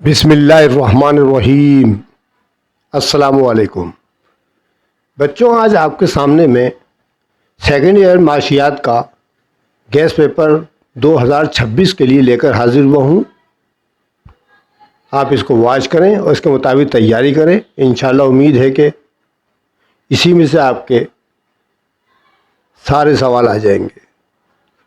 बिस्मिल्लाहिर्रहमानिर्रहीम। अस्सलामुअलैकुम बच्चों, आज आपके सामने में सेकेंड ईयर माशियात का गैस पेपर 2026 के लिए लेकर हाजिर हुआ हूँ। आप इसको वॉच करें और इसके मुताबिक तैयारी करें। इंशाल्लाह उम्मीद है कि इसी में से आपके सारे सवाल आ जाएंगे।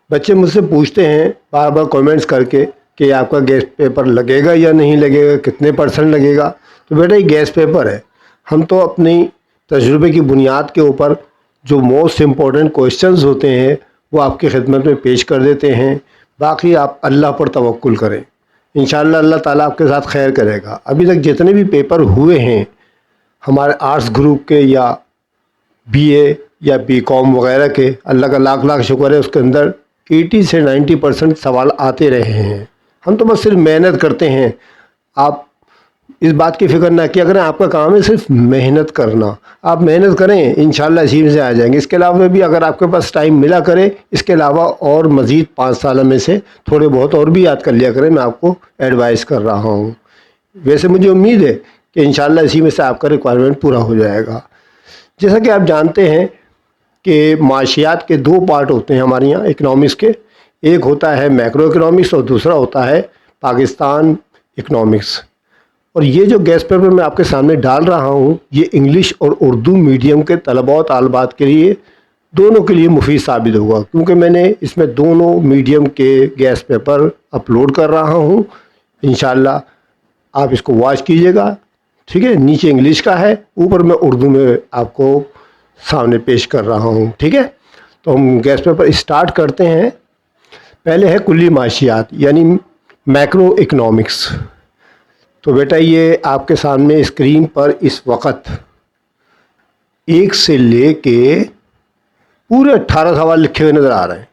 बच्चे मुझसे पूछते हैं बार बार कमेंट्स करके कि आपका गैस पेपर लगेगा या नहीं लगेगा, कितने % लगेगा। तो बेटा ये गैस पेपर है, हम तो अपनी तजुर्बे की बुनियाद के ऊपर जो मोस्ट इम्पोर्टेंट क्वेश्चंस होते हैं वो आपकी खिदमत में पेश कर देते हैं। बाकी आप अल्लाह पर तवक्कुल करें, इंशाअल्लाह अल्लाह ताला आपके साथ खैर करेगा। अभी तक जितने भी पेपर हुए हैं हमारे आर्ट्स ग्रुप के या BA या BCom वगैरह के, अल्लाह का लाख लाख शुक्र है, उसके अंदर 80 से 90% सवाल आते रहे हैं। हम तो बस सिर्फ मेहनत करते हैं। आप इस बात की फ़िक्र ना किया करें, आपका काम है सिर्फ मेहनत करना। आप मेहनत करें, इंशाल्लाह इसी में से आ जाएंगे। इसके अलावा भी अगर आपके पास टाइम मिला करे, इसके अलावा और मज़ीद 5 साल में से थोड़े बहुत और भी याद कर लिया करें। मैं आपको एडवाइस कर रहा हूँ। वैसे मुझे उम्मीद है कि इंशाल्लाह इसी में से आपका रिक्वायरमेंट पूरा हो जाएगा। जैसा कि आप जानते हैं कि माशियात के 2 पार्ट होते हैं हमारे यहाँ इकनॉमिक्स के। एक होता है मैक्रो इकनॉमिक्स और दूसरा होता है पाकिस्तान इकनॉमिक्स। और ये जो गैस पेपर मैं आपके सामने डाल रहा हूँ ये इंग्लिश और उर्दू मीडियम के तलबा और तालबात के लिए, दोनों के लिए मुफीद साबित होगा, क्योंकि मैंने इसमें दोनों मीडियम के गैस पेपर अपलोड कर रहा हूँ। इंशाल्लाह आप इसको वॉच कीजिएगा, ठीक है। नीचे इंग्लिश का है, ऊपर मैं उर्दू में आपको सामने पेश कर रहा हूँ, ठीक है। तो हम गैस पेपर स्टार्ट करते हैं। पहले है कुल्ली माशियात यानी मैक्रो इकनॉमिक्स। तो बेटा ये आपके सामने स्क्रीन पर इस वक्त 1 से लेके पूरे 18 सवाल लिखे हुए नज़र आ रहे हैं।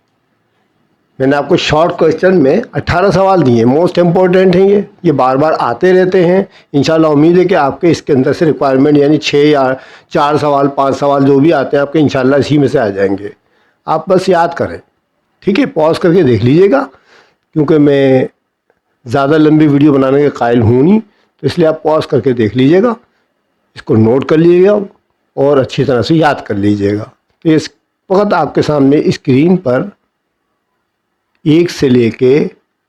मैंने आपको शॉर्ट क्वेश्चन में 18 सवाल दिए, मोस्ट इम्पोर्टेंट हैं ये बार बार आते रहते हैं। इंशाल्लाह उम्मीद है कि आपके इसके अंदर से रिक्वायरमेंट यानी 6 या 4 सवाल 5 सवाल जो भी आते हैं आपके इंशाल्लाह इसी में से आ जाएंगे। आप बस याद करें, ठीक है। पॉज करके देख लीजिएगा, क्योंकि मैं ज़्यादा लंबी वीडियो बनाने के कायल हूँ नहीं, तो इसलिए आप पॉज करके देख लीजिएगा, इसको नोट कर लीजिएगा और अच्छी तरह से याद कर लीजिएगा। तो इस वक्त आपके सामने स्क्रीन पर 1 से लेके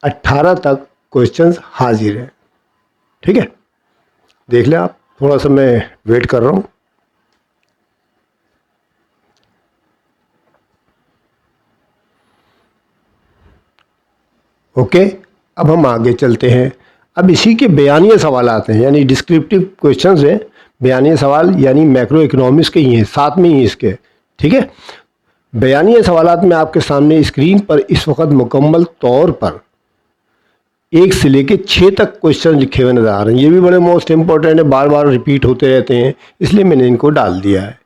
18 तक क्वेश्चंस हाजिर हैं, ठीक है। देख लें आप, थोड़ा सा मैं वेट कर रहा हूँ। ओके, अब हम आगे चलते हैं। अब इसी के बयानिया सवाल आते हैं, यानी डिस्क्रिप्टिव क्वेश्चंस हैं। बयानिया सवाल यानी मैक्रो इकनॉमिक्स के ही हैं, साथ में ही इसके, ठीक है। बयानिया सवालात में आपके सामने स्क्रीन पर इस वक्त मुकम्मल तौर पर 1 से लेके 6 तक क्वेश्चन लिखे हुए नज़र आ रहे हैं। ये भी बड़े मोस्ट इम्पोर्टेंट है, बार बार रिपीट होते रहते हैं, इसलिए मैंने इनको डाल दिया है,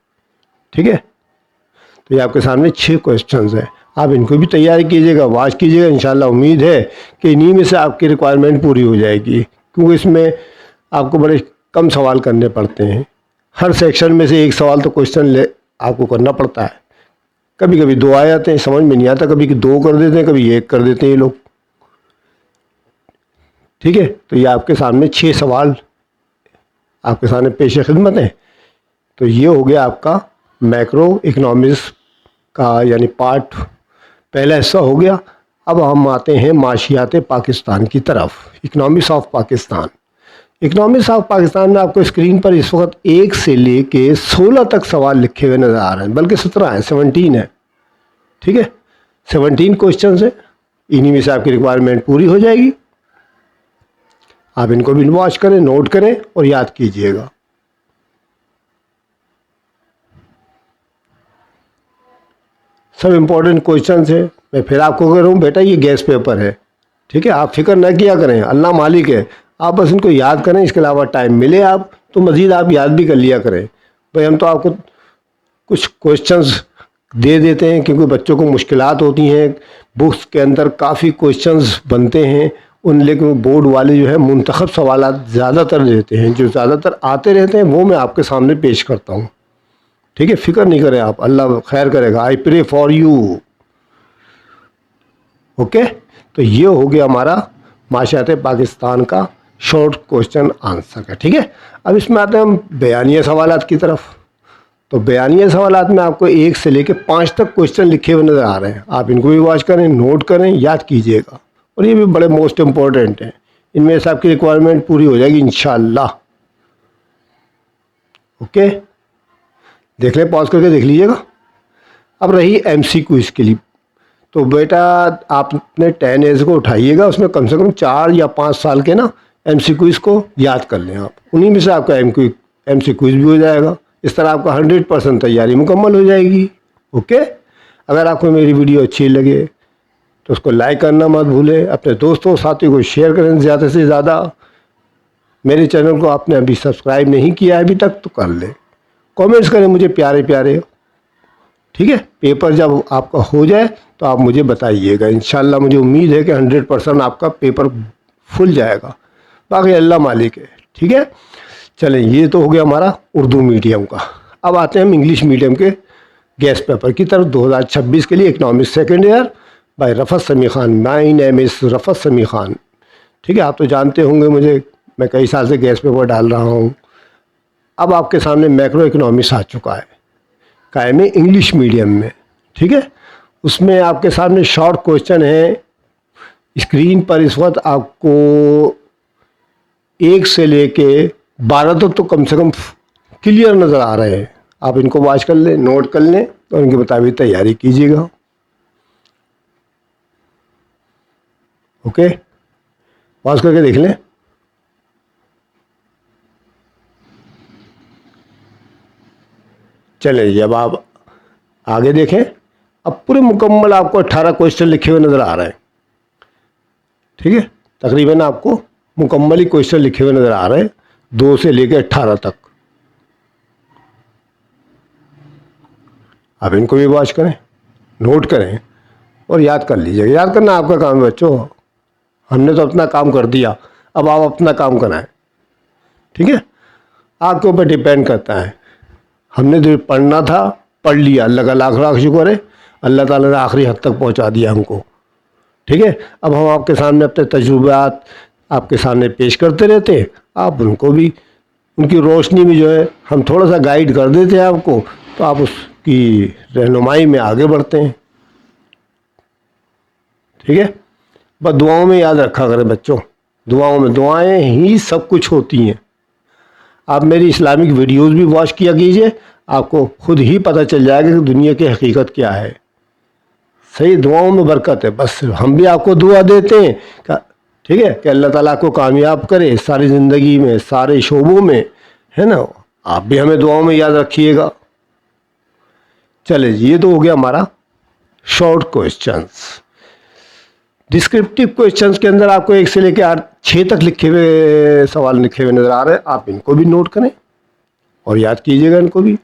ठीक है। तो ये आपके सामने 6 क्वेश्चंस हैं। आप इनको भी तैयारी कीजिएगा, वॉच कीजिएगा। इंशाल्लाह उम्मीद है कि इन्हीं में से आपकी रिक्वायरमेंट पूरी हो जाएगी, क्योंकि इसमें आपको बड़े कम सवाल करने पड़ते हैं। हर सेक्शन में से 1 सवाल तो क्वेश्चन आपको करना पड़ता है। कभी कभी 2 आ जाते हैं, समझ में नहीं आता, कभी 2 कर देते हैं, कभी 1 कर देते हैं ये लोग, ठीक है। तो ये आपके सामने 6 सवाल आपके सामने पेश खिदमत है। तो ये हो गया आपका मैक्रो इकनॉमिक्स का यानी पार्ट पहला हिस्सा हो गया। अब हम आते हैं माशियात पाकिस्तान की तरफ, economics of Pakistan. Economics of Pakistan में आपको स्क्रीन पर इस वक्त 1 से लेके 16 तक सवाल लिखे हुए नज़र आ रहे हैं, बल्कि 17 हैं, 17 है, ठीक है। 17 क्वेश्चन है, इन्हीं में से आपकी रिक्वायरमेंट पूरी हो जाएगी। आप इनको भी वॉच करें, नोट करें और याद कीजिएगा। सब इम्पोर्टेंट क्वेश्चंस है। मैं फिर आपको कह रहा हूँ बेटा ये गैस पेपर है, ठीक है। आप फिक्र ना किया करें, अल्लाह मालिक है, आप बस इनको याद करें। इसके अलावा टाइम मिले आप तो मज़ीद आप याद भी कर लिया करें। भाई हम तो आपको कुछ क्वेश्चंस दे देते हैं क्योंकि बच्चों को मुश्किलात होती हैं, बुक्स के अंदर काफ़ी क्वेश्चंस बनते हैं उन, लेकिन बोर्ड वाले जो है मुंतखब सवालात ज़्यादातर देते हैं, जो ज़्यादातर आते रहते हैं वो मैं आपके सामने पेश करता हूँ, ठीक है। फिक्र नहीं करें आप, अल्लाह खैर करेगा। I pray for you, okay. तो ये हो गया हमारा माशियात पाकिस्तान का शॉर्ट क्वेश्चन आंसर का। ठीक है, अब इसमें आते हैं हम बयानिया सवालात की तरफ। तो बयानिया सवालात में आपको 1 से लेकर 5 तक क्वेश्चन लिखे हुए नज़र आ रहे हैं। आप इनको भी वॉच करें, नोट करें, याद कीजिएगा, और ये भी बड़े मोस्ट इम्पॉर्टेंट हैं। इनमें से आपकी रिक्वायरमेंट पूरी हो जाएगी इंशाल्लाह। ओके, देख लें, पॉज करके देख लीजिएगा। अब रही MCQ के लिए। तो बेटा आप अपने 10 एज को उठाइएगा, उसमें कम से कम 4 या 5 साल के ना MCQ को याद कर लें आप। उन्हीं में से आपका MCQ भी हो जाएगा। इस तरह आपका 100% तैयारी मुकम्मल हो जाएगी। ओके, अगर आपको मेरी वीडियो अच्छी लगे तो उसको लाइक करना मत भूलें, अपने दोस्तों साथियों को शेयर करें ज़्यादा से ज़्यादा। मेरे चैनल को आपने अभी सब्सक्राइब नहीं किया है अभी तक तो कर लें। कमेंट्स करें मुझे प्यारे प्यारे। ठीक है, पेपर जब आपका हो जाए तो आप मुझे बताइएगा। इंशाल्लाह मुझे उम्मीद है कि 100% आपका पेपर फुल जाएगा, बाकी अल्लाह मालिक है। ठीक है, चलें, ये तो हो गया हमारा उर्दू मीडियम का। अब आते हैं हम इंग्लिश मीडियम के गेस्ट पेपर की तरफ 2026 के लिए। Economics second year by Rafat Sami Khan. My name is Rafat Sami Khan. ठीक है, आप तो जानते होंगे मुझे, मैं कई साल से गेस्ट पेपर डाल रहा हूँ। अब आपके सामने मैक्रो इकनॉमिक्स आ चुका है, कायम इंग्लिश मीडियम में। ठीक है, उसमें आपके सामने शॉर्ट क्वेश्चन है। स्क्रीन पर इस वक्त आपको 1 से लेके 12 तक तो कम से कम क्लियर नज़र आ रहे हैं। आप इनको वॉच कर लें, नोट कर लें और इनके मुताबिक तैयारी कीजिएगा। ओके, पॉज करके देख लें। चलिए, जब आप आगे देखें, अब पूरे मुकम्मल आपको 18 क्वेश्चन लिखे हुए नज़र आ रहे हैं। ठीक है, तकरीबन आपको मुकम्मल ही क्वेश्चन लिखे हुए नज़र आ रहे हैं 2 से लेकर 18 तक। आप इनको भी वॉच करें, नोट करें और याद कर लीजिएगा। याद करना आपका काम है बच्चों। हमने तो अपना काम कर दिया, अब आप अपना काम कराएं। ठीक है, आपके ऊपर डिपेंड करता है। हमने जो पढ़ना था पढ़ लिया, अल्लाह का लाख लाख शुक्र है, अल्लाह ताला ने आखिरी हद तक पहुंचा दिया हमको। ठीक है, अब हम आपके सामने अपने तजुर्बात आपके सामने पेश करते रहते हैं। आप उनको भी, उनकी रोशनी में जो है हम थोड़ा सा गाइड कर देते हैं आपको, तो आप उसकी रहनुमाई में आगे बढ़ते हैं। ठीक है, बस दुआओं में याद रखा करें बच्चों, दुआओं में, दुआएं ही सब कुछ होती हैं। आप मेरी इस्लामिक वीडियोस भी वॉच किया कीजिए, आपको खुद ही पता चल जाएगा कि दुनिया की हकीकत क्या है। सही, दुआओं में बरकत है। बस हम भी आपको दुआ देते हैं, ठीक है, कि अल्लाह ताला को कामयाब करे सारी ज़िंदगी में, सारे शोबों में, है ना। आप भी हमें दुआओं में याद रखिएगा। चले, ये तो हो गया हमारा शॉर्ट क्वेश्चंस। डिस्क्रिप्टिव क्वेश्चंस के अंदर आपको 1 से लेकर 6 तक लिखे हुए सवाल लिखे हुए नज़र आ रहे हैं। आप इनको भी नोट करें और याद कीजिएगा इनको भी।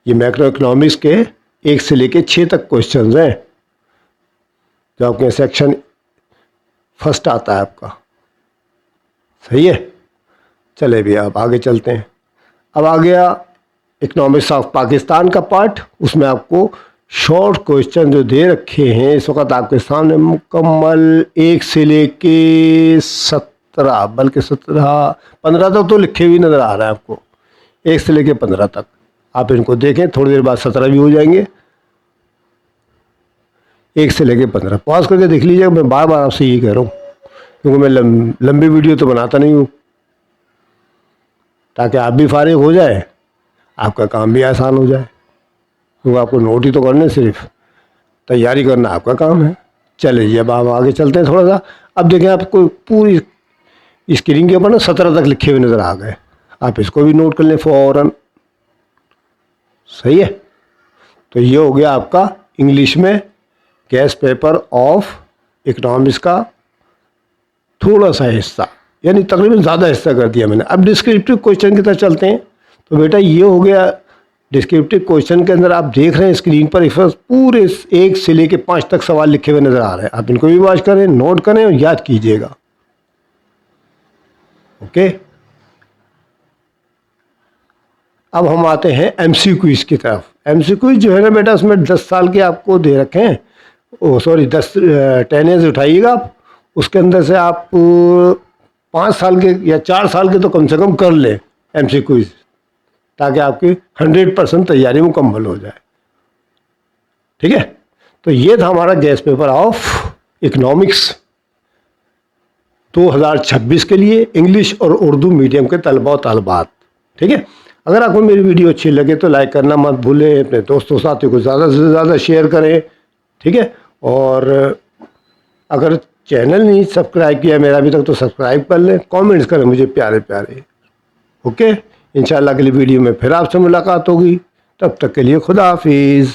ये मैक्रो इकोनॉमिक्स के 1 से लेकर 6 तक क्वेश्चंस हैं, जो आपके सेक्शन फर्स्ट आता है आपका। सही है, चले भी आप आगे चलते हैं। अब आ गया इकोनॉमिक्स ऑफ पाकिस्तान का पार्ट। उसमें आपको शॉर्ट क्वेश्चन जो दे रखे हैं इस वक्त आपके सामने मुकम्मल 1 से लेके 17, बल्कि 15 तक तो लिखे हुए नज़र आ रहा है आपको। 1 से लेके 15 तक आप इनको देखें, थोड़ी देर बाद 17 भी हो जाएंगे। 1 से लेके 15 पॉज करके देख लीजिएगा। मैं बार बार आपसे यही कह रहा हूँ, क्योंकि मैं लंबी वीडियो तो बनाता नहीं हूँ, ताकि आप भी फारिग हो जाए, आपका काम भी आसान हो जाए। क्योंकि आपको नोट ही तो करने, सिर्फ तैयारी करना आपका काम है। चलिए, अब आप आगे चलते हैं थोड़ा सा। अब देखें, आपको पूरी स्क्रीन के ऊपर ना 17 तक लिखे हुए नज़र आ गए। आप इसको भी नोट कर लें फ़ौरन। सही है, तो ये हो गया आपका इंग्लिश में गेस्ट पेपर ऑफ इकोनॉमिक्स का थोड़ा सा हिस्सा, यानी तकरीबन ज़्यादा हिस्सा कर दिया मैंने। अब डिस्क्रिप्टिव क्वेश्चन की तरफ चलते हैं। तो बेटा ये हो गया डिस्क्रिप्टिव क्वेश्चन के अंदर। आप देख रहे हैं स्क्रीन पर इस वक्त पूरे 1 से लेके 5 तक सवाल लिखे हुए नज़र आ रहे हैं। आप इनको भी वॉच करें, नोट करें और याद कीजिएगा। ओके, अब हम आते हैं MCQ की तरफ। MCQ जो है ना बेटा, उसमें 10 साल के आपको दे रखे हैं। 10 एज उठाइएगा आप, उसके अंदर से आप 5 साल के या 4 साल के तो कम से कम कर लें MCQs, ताकि आपकी 100% तैयारी मुकम्मल हो जाए। ठीक है, तो ये था हमारा गेस्ट पेपर ऑफ इकोनॉमिक्स 2026 के लिए इंग्लिश और उर्दू मीडियम के तलबा और तालबात। ठीक है, अगर आपको मेरी वीडियो अच्छी लगे तो लाइक करना मत भूलें, अपने दोस्तों साथियों को ज़्यादा से ज़्यादा शेयर करें। ठीक है, और अगर चैनल नहीं सब्सक्राइब किया मेरा अभी तक तो सब्सक्राइब कर लें, कमेंट्स करें मुझे प्यारे प्यारे। ओके, इंशाल्लाह अगली वीडियो में फिर आपसे मुलाकात होगी, तब तक के लिए खुदा हाफिज़।